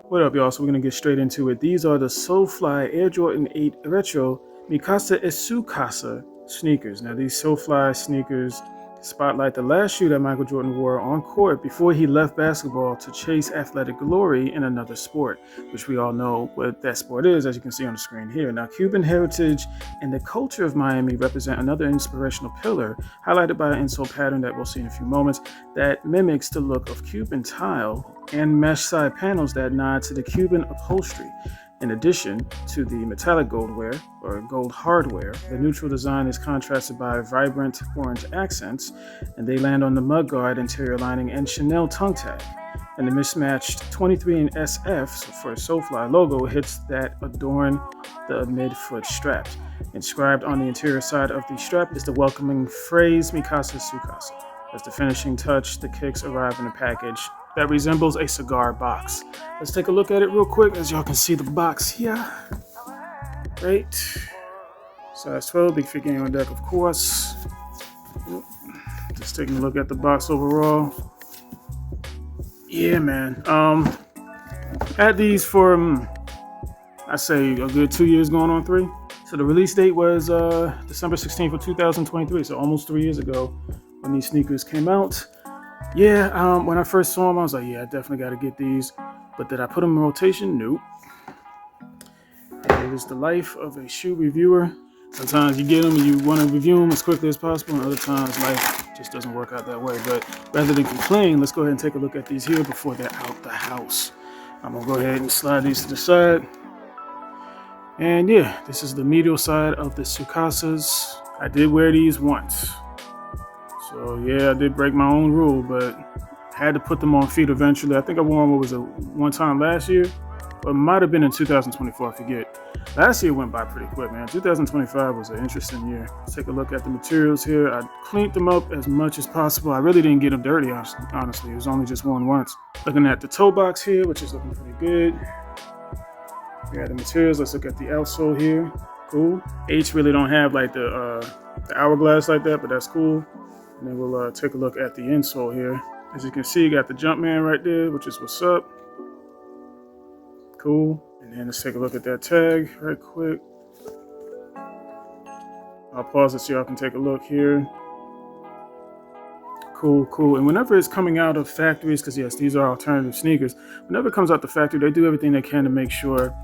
What up, y'all? So we're gonna get straight into it. These are the Solefly Air Jordan 8 Retro Mikasa Casa sneakers. Now these Solefly sneakers spotlight the last shoe that Michael Jordan wore on court before he left basketball to chase athletic glory in another sport, which we all know what that sport is, as you can see on the screen here. Now, Cuban heritage and the culture of Miami represent another inspirational pillar, highlighted by an insole pattern that we'll see in a few moments that mimics the look of Cuban tile and mesh side panels that nod to the Cuban upholstery. In addition to the metallic gold wear or gold hardware, the neutral design is contrasted by vibrant orange accents, and they land on the mudguard interior lining and Chanel tongue tag. And the mismatched 23 and SF for Solefly logo hits that adorn the midfoot straps. Inscribed on the interior side of the strap is the welcoming phrase Mikasa Sukasa. As the finishing touch, the kicks arrive in a package that resembles a cigar box. Let's take a look at it real quick. As y'all can see the box here. Right. Size 12, big feet game on deck, of course. Just taking a look at the box overall. Yeah, man. Had these for, I say, a good 2 years going on 3. So the release date was December 16th of 2023, so almost 3 years ago when these sneakers came out. Yeah, when I first saw them, I was like, yeah, I definitely got to get these. But did I put them in rotation? Nope. It is the life of a shoe reviewer. Sometimes you get them and you want to review them as quickly as possible, and other times life just doesn't work out that way. But rather than complain, let's go ahead and take a look at these here before they're out the house. I'm going to go ahead and slide these to the side. And yeah, this is the medial side of the Sukasas. I did wear these once. So yeah, I did break my own rule, but had to put them on feet eventually. I think I wore them, what was it, one time last year? Or it might have been in 2024, I forget. Last year went by pretty quick, man. 2025 was an interesting year. Let's take a look at the materials here. I cleaned them up as much as possible. I really didn't get them dirty, honestly. It was only just worn once. Looking at the toe box here, which is looking pretty good. We got the materials. Let's look at the outsole here. Cool. H really don't have like the hourglass like that, but that's cool. And then we'll take a look at the insole here. As you can see, you got the Jumpman right there, which is what's up. Cool. And then let's take a look at that tag right quick. I'll pause it so y'all can take a look here. Cool, cool. And whenever it's coming out of factories, because yes, these are alternative sneakers, whenever it comes out the factory, they do everything they can to make sure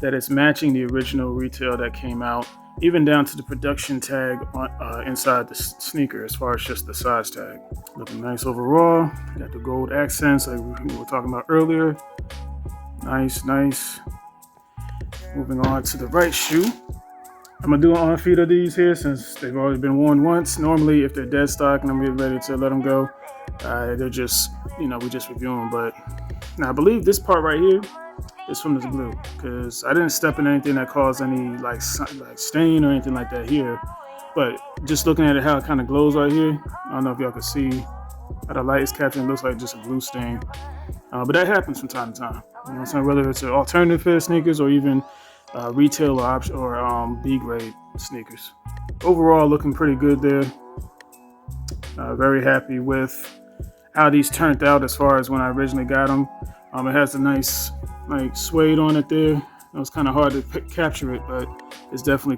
that it's matching the original retail that came out, even down to the production tag on, inside the sneaker, as far as just the size tag. Looking nice overall. Got the gold accents like we were talking about earlier. Nice, nice. Moving on to the right shoe. I'm gonna do an on feet of these here since they've already been worn once. Normally, if they're dead stock and I'm getting ready to let them go, they're just, we just review them. But now I believe this part right here is from this glue, because I didn't step in anything that caused any like stain or anything like that here. But just looking at it, how it kind of glows right here, I don't know if y'all can see how the light is capturing. It looks like just a glue stain, but that happens from time to time. You know what I'm saying? Whether it's an alternative pair of sneakers or even retail or B grade sneakers. Overall, looking pretty good there. Very happy with how these turned out as far as when I originally got them. It has a nice like suede on it there. It was kind of hard to capture it, but it's definitely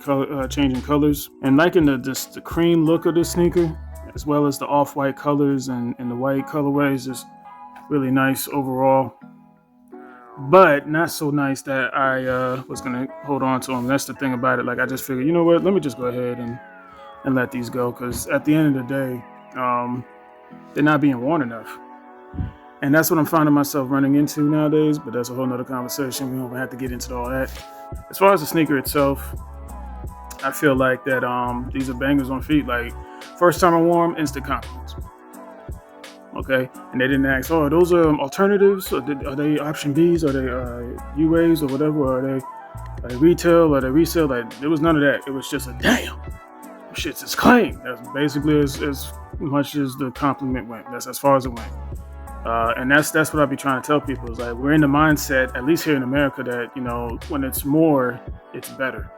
changing colors. And liking the cream look of this sneaker, as well as the off-white colors and the white colorways, is really nice overall. But not so nice that I was gonna hold on to them. That's the thing about it. Like, I just figured, you know what? Let me just go ahead and let these go, because at the end of the day, they're not being worn enough. And that's what I'm finding myself running into nowadays, but that's a whole nother conversation. We don't have to get into all that. As far as the sneaker itself, I feel like that these are bangers on feet. Like, first time I wore them, instant compliments. Okay, and they didn't ask, oh, are those alternatives? Are they option Bs? Are they UAs or whatever? Or are they retail? Are they resale? Like, there was none of that. It was just a damn. Shit's is clean. That's basically as much as the compliment went. That's as far as it went. And that's what I be trying to tell people, is like, we're in the mindset, at least here in America, that, when it's more, it's better.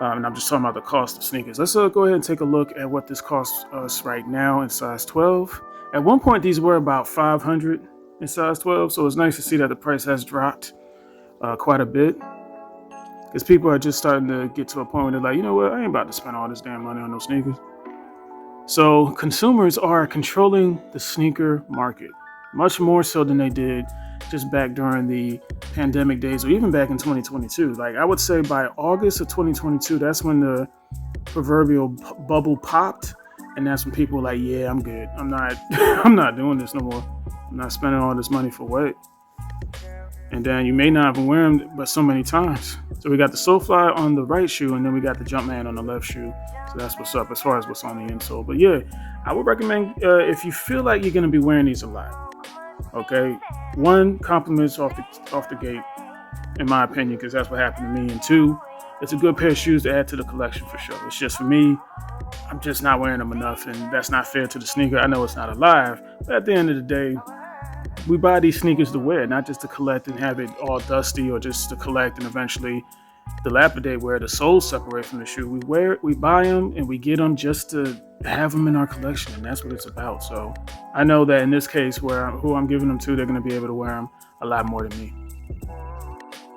And I'm just talking about the cost of sneakers. Let's go ahead and take a look at what this costs us right now in size 12. At one point, these were about $500 in size 12, so it's nice to see that the price has dropped. quite a bit, because people are just starting to get to a point where they're like, you know what, I ain't about to spend all this damn money on those sneakers. So consumers are controlling the sneaker market much more so than they did just back during the pandemic days or even back in 2022. Like I would say by August of 2022, that's when the proverbial bubble popped, and that's when people were like, yeah, I'm good. I'm not I'm not doing this no more. I'm not spending all this money for what? And then you may not even wear them, but so many times. So we got the Solefly on the right shoe, and then we got the Jumpman on the left shoe. So that's what's up as far as what's on the insole. But yeah, I would recommend if you feel like you're gonna be wearing these a lot. Okay, one, compliments off the gate, in my opinion, because that's what happened to me. And two, it's a good pair of shoes to add to the collection for sure. It's just for me, I'm just not wearing them enough, and that's not fair to the sneaker. I know it's not alive, but at the end of the day, we buy these sneakers to wear, not just to collect and have it all dusty, or just to collect and eventually dilapidate where the soles separate from the shoe. We buy them, and we get them just to have them in our collection, and that's what it's about. So I know that in this case, who I'm giving them to, they're going to be able to wear them a lot more than me.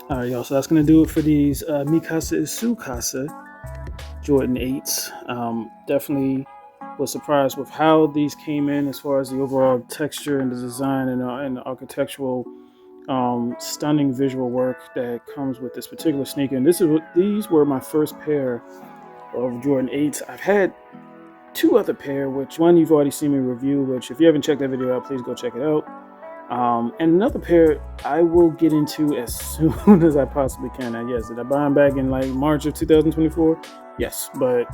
All right, y'all. So that's going to do it for these Mi Casa is Su Casa Jordan 8s. Definitely was surprised with how these came in as far as the overall texture and the design and the architectural stunning visual work that comes with this particular sneaker. And these were my first pair of Jordan 8s. I've had two other pair, which one you've already seen me review, which if you haven't checked that video out, please go check it out. And another pair I will get into as soon as I possibly can. And yes, did I buy them back in like March of 2024? Yes, but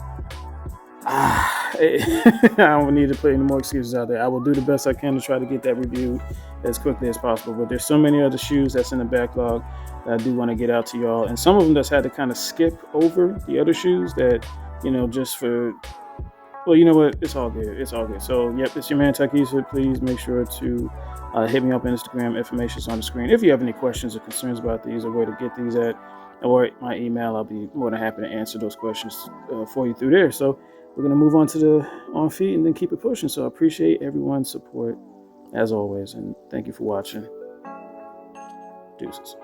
I don't need to put any more excuses out there. I will do the best I can to try to get that reviewed as quickly as possible. But there's so many other shoes that's in the backlog that I do want to get out to y'all. And some of them just had to kind of skip over the other shoes that, just for, well, you know what? It's all good. It's all good. So, yep, it's your man, Takisa. Please make sure to hit me up on Instagram. Information's on the screen. If you have any questions or concerns about these or where to get these at, or my email, I'll be more than happy to answer those questions for you through there. So we're going to move on to the on feed and then keep it pushing. So I appreciate everyone's support as always. And thank you for watching. Deuces.